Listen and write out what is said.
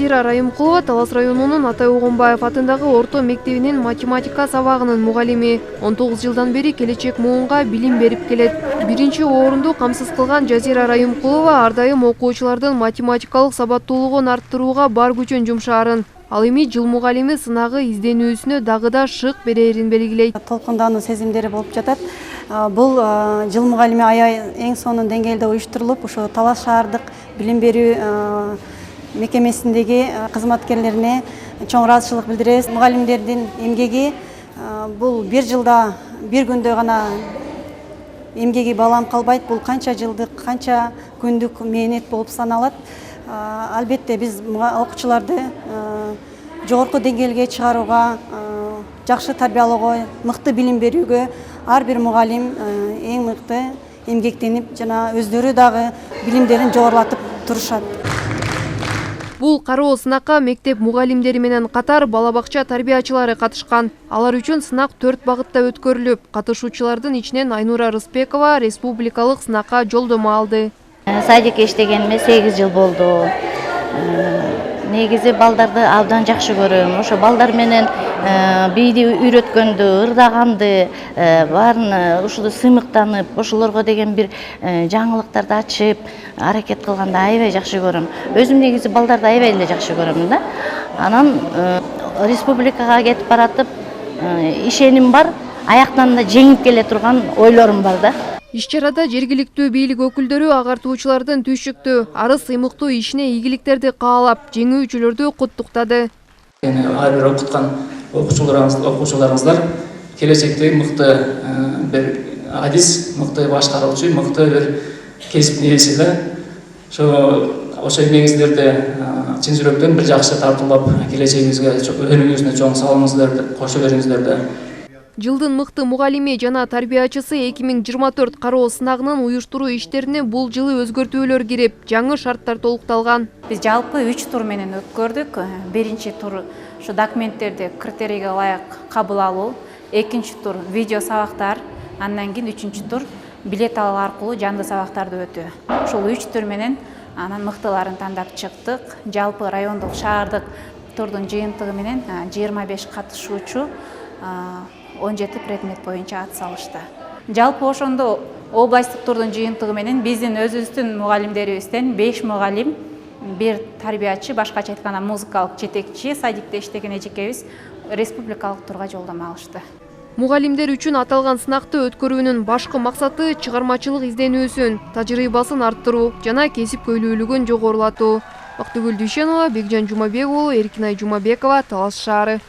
Жазира Райымкулова Талас районунун Атай Огонбаев атындагы орто мектебинин математика сабагынын мугалими. 19 жылдан бери келечек муунга билим берип келет. Биринчи орунду камсыз кылган Жазира Райымкулова ар дайым окуучулардын математикалык сабаттуулугун арттырууга бар күчүн жумшаарын. Ал эми жыл мугалими сынагы изденүүсүнө дагы да шык берерин белгилейт. Толкундануу сезимдери болуп жатат. Бул жыл мугалими аябай эң сонун деңгээлде уюштурулуп, ошо Талас шаардык билим берүү мекемесиндеги кызматкерлерине чоң ыраазычылык билдиребиз. Мугалимдердин эмгеги бул бир жылда бир күндө гана эмгеги балам калбайт. Бул канча жылдык, канча күндүк мээнет болуп саналат. Албетте биз окуучуларды жогорку деңгээлге чыгарууга, жакшы тарбиялоого, мыкты билим берүүгө ар бир мугалим эң мыкты эмгектенип жана өздөрү дагы билимдерин жогорулатып турушат. Бул кароо сынакка мектеп мугалимдери менен катар бала бакча тарбиячылары катышкан. Алар үчүн сынак 4 багытта өткөрүлүп, катышуучулардын ичинен Айнура Рыспекова республикалык сынакка жолдомо алды. Садикке иштегениме 8 жыл болду. Негизи балдарды абдан жакшы көрөм. Ошо балдар менен бийди үйрөткөндү, ырдаганды, баарын ушул сыймыктанып, ошолорго деген бир жаңылыктарды ачып, аракет кылганды аябай жакшы көрөм. Өзүм негизи балдарды аябай эле жакшы көрөм да. Анан республикага кетип баратып, ишеним бар, аяктан да жеңип келе турган ойлорум бар да. Иш-чарада жергиликтүү бийлик өкүлдөрү агартуучулардын түйшүктүү, арыз ыймыктуу ишине ийгиликтерди каалап, жеңүүчүлөрдү куттуктады. Ар бир окуткан окуучуларыңыздар келечектеги мыкты бир адис, мыкты башкаруучу, мыкты бир кесиптин ээси да. Ошо эмгегиңиздерди чын жүрөктөн бир жакшы тартуулап, келечегибизге өнүгүүсүнө чоң салымыңызды кошо бериңиздер да. Жылдын мыкты мугалими жана тарбиячысы 2024 кароо сынагынын уюштуруу иштерине бул жылы өзгөртүүлөр кирип, жаңы шарттар толукталган. Биз жалпы 3 тур менен өткөрдүк. Биринчи тур ушу документтерди критерийге ылайык кабыл алуу, экинчи тур видео сабактар, андан кийин үчүнчү тур билет алуу аркылуу жанды сабактарды өтүү. Ушул 3 тур менен анан мыктыларын тандап чыктык. Жалпы райондук, шаардык турдун жыйынтыгы менен 25 катышуучу 17 предмет боюнча ат салышты. Жалпы ошондо областтык турдун жыйынтыгы менен биздин өзүбүздүн мугалимдерибизден 5 мугалим, 1 тарбиячы, башкача айтканда музыкалык жетекчи, садикте иштеген эжекебиз республикалык турга жолдомо алышты. Мугалимдер үчүн аталган сынакты өткөрүүнүн башкы максаты чыгармачылык изденүүсүн, тажрыйбасын арттыруу жана кесип көйлүүлүгүн жогорулатуу. Бактыгүл Дүйшенова, Бекжан Жумабек уулу, Эркинай Жумабекова, Талас шаары.